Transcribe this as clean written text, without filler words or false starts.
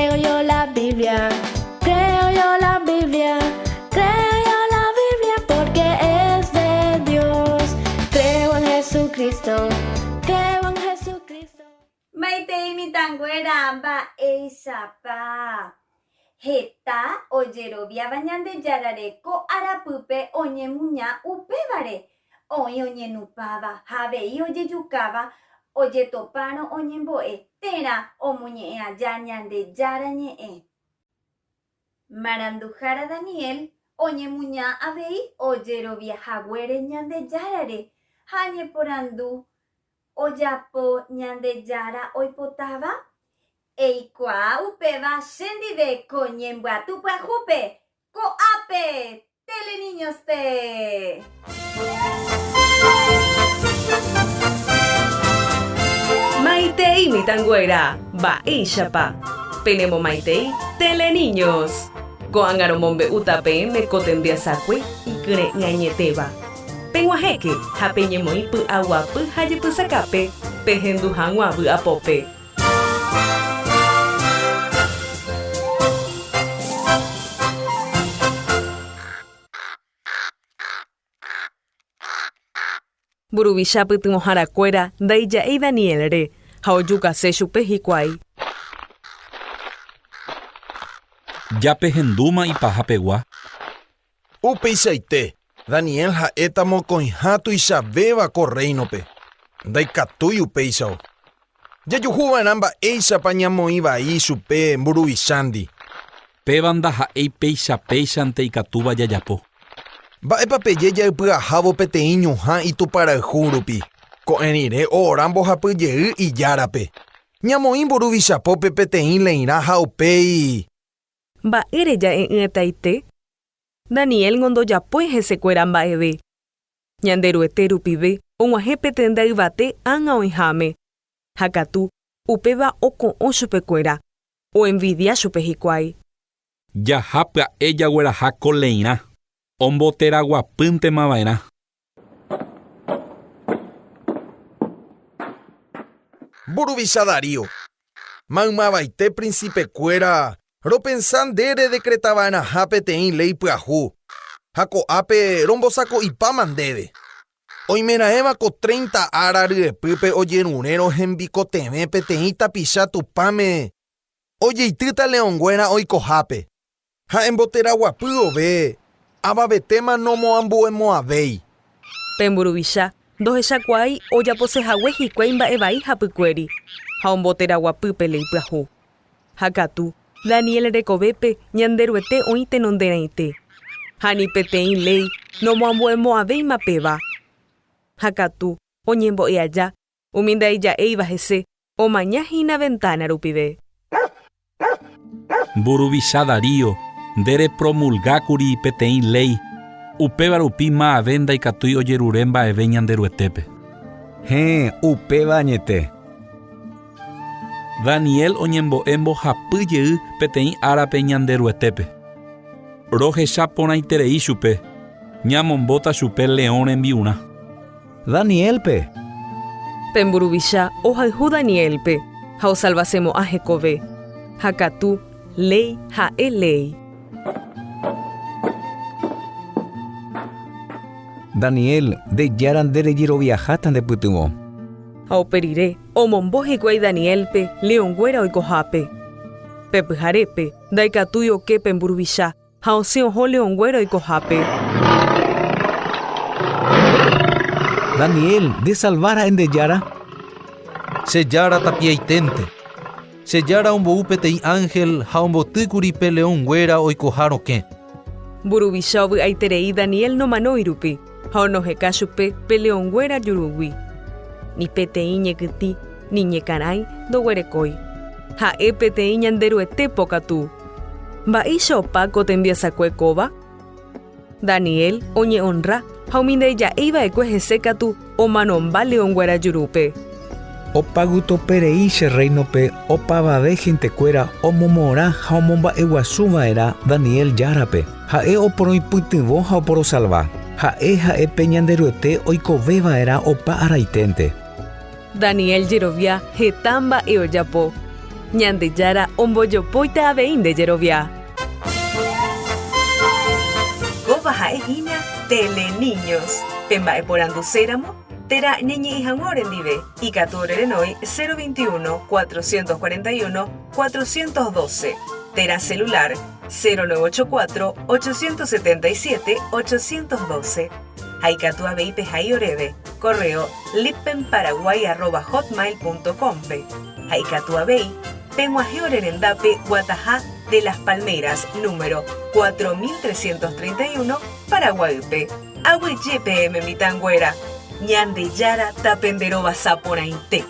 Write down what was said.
Creo yo la Biblia, creo yo la Biblia, creo yo la Biblia porque es de Dios. Creo en Jesucristo, creo en Jesucristo. Maite imitanguera ba eisapa. Heta oyerovia bañande yarare ko arapupe oñemuña upevare. Oye oñenupava, javei oyeyukava, oyetoparo oñemboe, tera omuñea yañande yarañe. Marandujara Daniel, oñemuña avei oyerovia jaguere ñande yarare, hañe porandu, oyapo ñande yara oipotava, eikua upeva shendive koñembua tupajupe, koape, teleniños te. Maitei mitanguera, ba ishapa. Penemo maitei, teleniños. Koangaro mombe utape me kotendia sakwe ikre ngañeteba. Penguajeke, hapeñemo ipu aguapu hayepu sakape, pejendu hanguabu apope. Buruvishapu timoharakuera, daija ei Daniel re, haoyuka se chupe hikuai. Yape henduma y paja pegua. Upeisaite, Daniel haeta mokoihatu isabeba correinope. Daikatui upeisao. Yayuhuba namba eisa pañamoiba i supe mburuvisandi. Pebanda ha ei peisa ante ikatuba yayapo. Ba epa peyeya ipyahavo peteĩño ha ituparayhúrupi. Ko'ẽrire orambo hapyjey ijárape. Ñamoĩ mburuvichapópe peteĩ leirã ha upéi. Mba'éreja e'ytaite. Daniel ngondojapói hesekuéra mba'eve. Ñanderuete rupive og̃uahẽ peteĩ ndaivate ág̃a oĩháme. Ha katu upéva oko'õ chupekuéra. Oenvidia chupe hikuái. Jahápy ejagueraha ko leirã. Omboteraguapýntema vaera. Mburuvicha Darío. Maymavaite príncipekuéra ropensandére decretava'erãha peteĩ ley pyahu. Ha ko'ápe rombosako'ipáma ndéve. Oimeraẽva ko 30 ára ryepýpe ojerurérõ hembikotevẽ peteĩ tapicha tupáme. Ojeitýta leõnguéra oikohápe. Ha emboteraguapy ove. Avavetéma nomoambuemoavéi. Pemburuvicha, ndohechakuaái ojaposehague hikuái mba'evai hapykuéri ha omboteraguapýpe leipyahu. Ha katu Daniel rekovépe ñanderuete oĩ tenondereĩte. Ha ni peteĩ ley nomoambuemoavéima péva. Ha katu oñembo'eaja umi ndaija'éiva hese omañahína ventana rupive. Mburuvicha Darío ndere promulgákuri peteĩ ley. Upéva rupi ma'ave ndaikatúi ojerure mba'eve ñanderuetépe. Upéva añete. Daniel oñembo'e mbohapyjey peteĩ árape ñanderuetépe. Rohecha porãiterei chupe. Ñamombóta chupe león rembi'urã. Danielpe. Pemburuvicha ohayhu Danielpe ha osalvasemo'ã hekove. Ha katu ley ha'e ley. Daniel dejára nderejeroviaháta ndepytyvõ. Ha operire omombo hikuái Danielpe leõnguéra oikohápe. Pepyharépe ndaikatúi oke pemburuvicha ha osẽ oho leõnguéra oikohápe. Daniel desalvara endejára. Chejára tapiaitente. Chejára ombo'u peteĩ ángel ha ombotýkuri pe leõnguéra oikoha rokẽ. Mburuvicha ovy'aiterei Daniel nomanói rupi ha onoheka chupe pe leõnguéra jurugui. Ni peteĩ ñekytĩ ni ñekarãi ndoguerekói. Ha'e peteĩ ñanderuete pokatu. Mba'éicha opa ko tembiasakue kóva. Daniel oñe'õnra ha umi ndeja'éiva'ekue hese katu omanomba leõnguéra jurúpe. Opagutoperei che reinope opavave hentekuéra omomorã ha omomba'eguasuva'erã Daniel járape. Ha'e oporoĩpytyvõ ha oporosalva. Ha'e ñanderuete oikoveva'erã opa araiténte. Daniel jerovia heta mba'e ojapo. ñande yara omboyopoita avein de Yerovia. Gobaja ejina Teleniños. Pembae por Anducéramo, Tera Ñeñi y Jamoren Dive, y Catuorenoi 021 441 412. Tera celular 0984 877 812. Haikatua Beipe Jaiorebe, correo lippenparaguay@hotmail.com. Haikatua Bei, Penguajeorendape, Guatajá de las Palmeras, número 4331, Paraguaype. Agüe YPM Mitangüera, Ñande Yara Tapenderoba Saporainte.